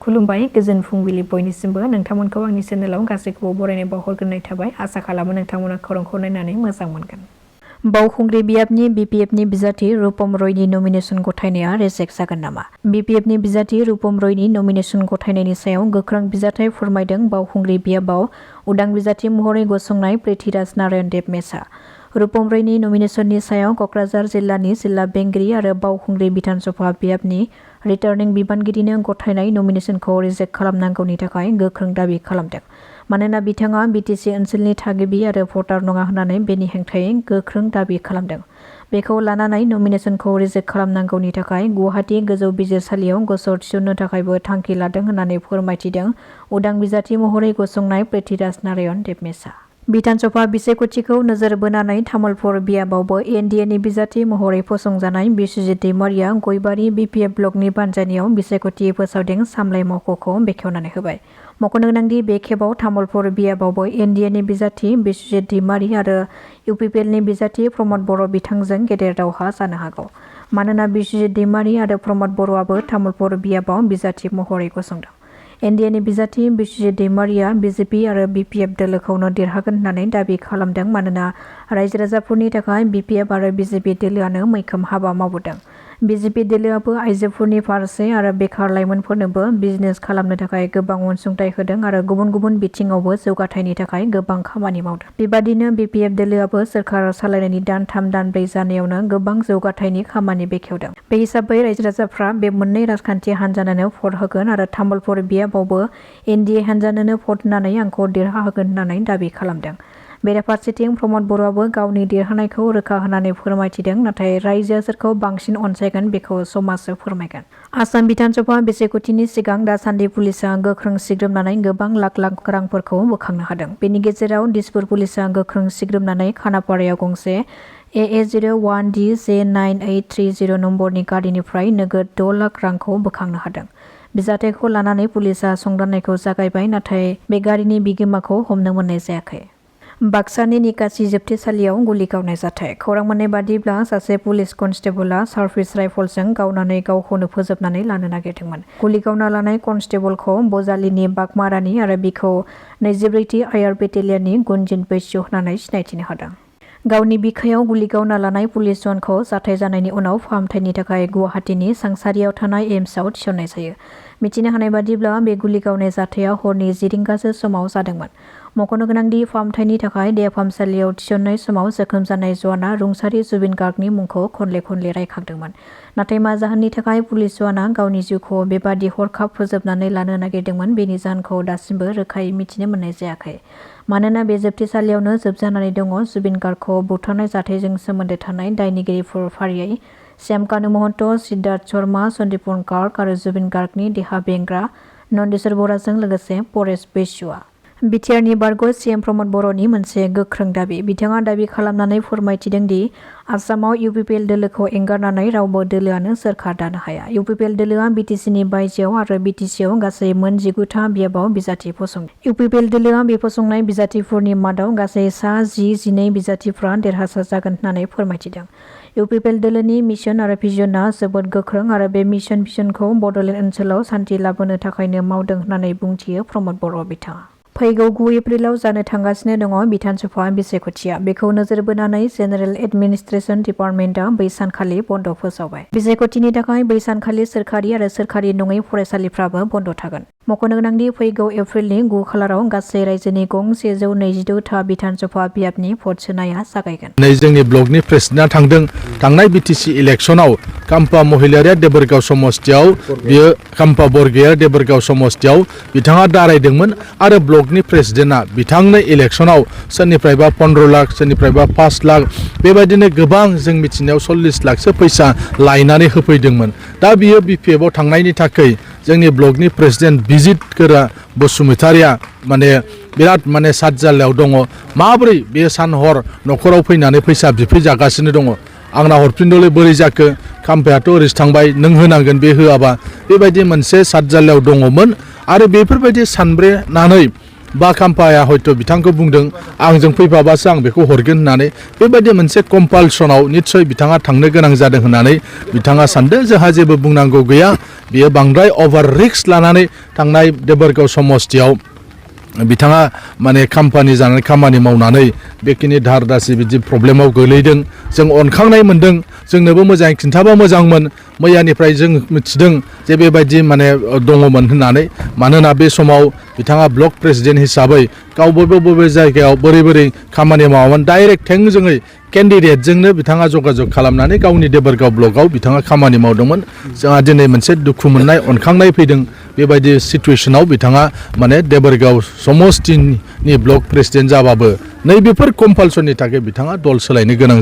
खुलुमबाय गोजोन फुंबिलि बयनिसिमबो नोंथांमोनखौ आंनि चेनेलाव गासैखौबो बरायनाय बावहरग्रोनाय थाबाय आसा खालामो नोंथांमोना खौरांखौ नायनानै मोजां मोनगोन। बावखुंग्रि बियाबनि BPFनि बिजाथि रुपम रयनि नमिनेशन गथायनाया रिजेक्ट जागोन नामा? BPFनि बिजाथि रुपम रयनि नमिनेशन गथायनायनि सायाव गोख्रों बिजाथाय फोरमायदों बावखुंग्रि बियाबाव उदां बिजाथि महरै गसंनाय पृथ्वीराज नारायण देबमेसा। रुपम रयनि नमिनेशननि सायाव कक्राझार जिल्लानि जिल्ला बेंगिरि आरो बावखुंग्रि बिधानसभा बियाबनि रिटार्निं बिबानगिरिनो गथायनाय नमिनेशनखौ रिजेक्ट खालामनांगौनि थाखाय गोख्रों दाबि खालामदों। मानोना बिथाङा BTC ओनसोलनि थागिबि आरो भटार नङा होननानै बेनि हेंथायै गोख्रों दाबि खालामदों। बेखौ लानानै नमिनेशनखौ रिजेक्ट खालामनांगौनि थाखाय गुवाहाटी गोजौ बिजिरसालियाव गसर थिसननो थाखायबो थांखि लादों होननानै फोरमायथिदों उदां बिजाथि महरै गसंनाय पृथ्वीराज नारायण देबमेसा। बिधानसभा बिसायख'थिखौ नोजोर बोनानै तामुलपुर बियाबावबो NDAनि बिजाथि महरै फसंजानाय बिस्वजित दैमारिया गयबारि BPF ब्लकनि बानजायनायाव बिसायख'थि फोसावदिं सामलाय मावख'खौ बेखेवनानै होबाय। मख'नो गोनांदि बे खेबाव तामुलपुर बियाबावबो NDAनि बिजाथि बिस्वजित दैमारि आरो UPPLनि बिजाथि प्रमद बर' बिथांजों गेदेर दावहा जानो हागौ। मानोना बिस्वजित दैमारि आरो प्रमद बर'आबो तामुलपुर बियाबाव बिजाथि महरै गसंदों। NDAनि बिजाथि बिस्वजित दैमारिया BJP आरो BPF दोलोखौनो देरहागोन होननानै दाबि खालामदों मानोना रायजो राजाफोरनि थाखाय BPF आरो BJP दोलोआनो मैखोम हाबा मावबोदों। BJP दोलोआबो आइजोफोरनि फारसे आरो बेखार लाइमोनफोरनोबो बिजनेस खालामनो थाखाय गोबां अनसुंथाइ होदों आरो गुबुन गुबुन बिथिङावबो जौगाथायनि थाखाय गोबां खामानि मावदों। बेबादिनो BPF दोलोआबो सोरखार सालायनायनि दान-3 दान-4 जानायावनो गोबां जौगाथायनि खामानि बेखेवदों। बे हिसाबै रायजो राजाफ्रा बे मोननै राजखान्थि हान्जानोनो भट होगोन आरो तामुलपुर बियाबावबो NDA हान्जानोनो भट होनानै आंखौ देरहाहोगोन होननानै दाबि खालामदों। बेराफारसेथिं प्रमद बर'आबो गावनि देरहानायखौ रोखा होनानै फोरमायथिदों नाथाय रायजोआ सोरखौ बांसिन अनसायगोन बेखौ समाजसो फोरमायगोन। आसाम बिधानसभा बिसायख'थिनि सिगां दासान्दि पुलिसआ गोख्रों सिग्रोमनानै गोबां लाख लाख रांफोरखौ बोखांनो हादों। बेनि गेजेराव दिसपुर पुलिसआ गोख्रों सिग्रोमनानै खानापारायाव गंसे AA01DJ9830 नम्बरनि गारिनिफ्राय नोगोद 6 लाख रांखौ बोखांनो हादों। बिजाथायखौ लानानै पुलिसआ संदाननायखौ जागायबाय नाथाय बे गारिनि बिगोमाखौ हमनो मोननाय जायाखै। बाक्सानि निकासि जोबथेसालियाव गुलि गावनाय जाथाय खौरां मोननाय बादिब्ला सासे पुलिस कनस्टेबलआ सार्भिस राइफलजों गावनानै गावखौनो फोजोबनानै लानो नागिरदोंमोन। गुलि गावना लानाय कनस्टेबलखौ बजालिनि बागमा रानि आरो बिखौ 24थि आइआर बेटेलियननि गुनजित बैसु होननानै सिनायथिनो हादों। गावनि बिखायाव गुलि गावना लानाय पुलिस जवानखौ जाथाय जानायनि उनाव फाहामथायनि थाखाय गुवाहाटीनि सांसारियाव थानाय एम्सआव थिसननाय जायो। मिथिनो हानाय बादिब्ला बे गुलि गावनाय जाथाया हरनि 10 रिंगासो समाव जादोंमोन। मख'नो गोनांदि फाहामथायनि थाखाय देहा फाहामसालियाव थिसननाय समाव जोखोम जानाय जवाना रुंसारि जुबिन गार्गनि मुंखौ खनले खनले रायखांदोंमोन। नाथाय मा जाहोननि थाखाय पुलिस जवाना गावनि जिउखौ बेबादि हरखाब फोजोबनानै लानो नागिरदोंमोन बेनि जाहोनखौ दासिमबो रोखायै मिथिनो मोननाय जायाखै। मानोना बे जोबथेसालियावनो जोबजानानै दङ जुबिन गार्गखौ बुथारनाय जाथायजों सोमोन्दो थानाय दायनिगिरिफोर फारियै श्याम कानु महन्त, सिद्धार्थ शर्मा, सन्दीपन गार्ग आरो जुबिन गार्गनि देहा बेंग्रा नन्देश्वर बराजों लोगोसे परेश बैसुआ। बिटिआरनि बारग' CM प्रमद बर'नि मोनसे गोख्रों दाबि। बिथाङा दाबि खालामनानै फोरमायथिदों दि आसामाव UPPL दोलोखौ एंगारनानै रावबो दोलोआनो सोरखार दानो हाया। UPPL दोलोआ BTCनि बायजोआव आरो BTCआव गासै मोन 19था बियाबाव बिजाथि फसंदों। UPPL दोलोआ बे फसंनाय बिजाथिफोरनि मादाव गासै सा 10-12 बिजाथिफ्रा देरहासार जागोन होननानै फोरमायथिदों। UPPL दोलोनि मिशन आरो भिजनआ जोबोद गोख्रों आरो बे मिशन भिजनखौ बड'लेण्ड ओनसोलाव सान्थि लाबोनो थाखायनो मावदों होननानै बुंथियो प्रमद बर' बिथाङा। फैगौ 9 एप्रिलाव जानो थांगासिनो दङ बिधानसभा बिसायख'थिया। बेखौ नोजोर बोनानै जेनेरेल एडमिनिस्ट्रेसन डिपार्टमेन्टआ बै सानखालि बन्द फोसावबाय। बिसायख'थिनि थाखाय बै सानखालि सोरखारि आरो सोरखारि नङै फरायसालिफ्राबो बन्द थागोन। मख'नो गोनांदि फैगौ एप्रिलनि 9 खालाराव गासै रायजोनि गं 126 था बिधानसभा बियाबनि भट सोनाया जागायगोन। नै जोंनि ब्लकनि प्रेसिडेन्टआ थांदों थांनाय BTC इलेक्सनाव काम्पा महिलारिया देबोरगाव समस्तियाव बियो काम्पा बरगयारिया देबोरगाव समस्तियाव बिथाङा दारायदोंमोन आरो ब्लकनि प्रेसिडेन्टआ बिथांनो इलेक्सनाव सोरनिफ्रायबा 15 लाख सोरनिफ्रायबा 5 लाख बेबायदिनो गोबां जों मिथिनायाव 40 लाखसो फैसा लायनानै होफैदोंमोन। दा बियो BPFआव थांनायनि थाखाय जोंनि ब्लकनि प्रेसिडेन्ट बिजित गोरा बसुमतारिया बिराद साद जाल्लायाव दङ। माबोरै बे सान हर न'खराव फैनानै फैसा बिफैजागासिनो दङ। आंना हरफिनदोलै बोरै जाखो काम्पायाथ' ओरैसो थांबाय नों होनांगोन बे होआबा बेबायदि मोनसे साद जाल्लायाव दङमोन आरो बेफोरबायदि सानब्रेनानै बा खाम्फाया हयथ' बिथांखौ बुंदों आंजों फैफाबासो आं बेखौ हरगोन होननानै बेबायदि मोनसे कम्पालसनाव निस्सय बिथाङा थांनो गोनां जादों होननानै बिथाङा सानदों। जोंहा जेबो बुंनांगौ गैया, बियो बांद्राय अभार रिस्क लानानै थांनाय देबोरगाव समस्तियाव बिथाङा माने खाम्फानि जानानै खामानि मावनानै बेखिनि धार दासि बिदि प्रब्लेमाव गोलैदों। जों अनखांनाय मोनदों, जोंनोबो मोजाङै खिन्थाबा मोजांमोन। मैयानिफ्राय जों मिथिदों जे बेबायदि माने दङमोन होननानै, मानोना बे समाव बिथाङा ब्लक प्रेसिडेन्ट हिसाबै गाव बबे जायगायाव बोरै खामानि मावामोन डाइरेक्ट थोंजोङै केन्डिडेटजोंनो बिथाङा जगाजग खालामनानै गावनि देबोरगाव ब्लकआव बिथाङा खामानि मावदोंमोन। जोंहा दिनै मोनसे दुखु मोननाय अनखांनाय फैदों, बेबायदि सिटुवेसनाव बिथाङा माने देबोरगाव समस्तिनि ब्लक प्रेसिडेन्ट जाबाबो नैबेफोर कम्पालसननि थाखाय बिथाङा दल सोलायनो गोनां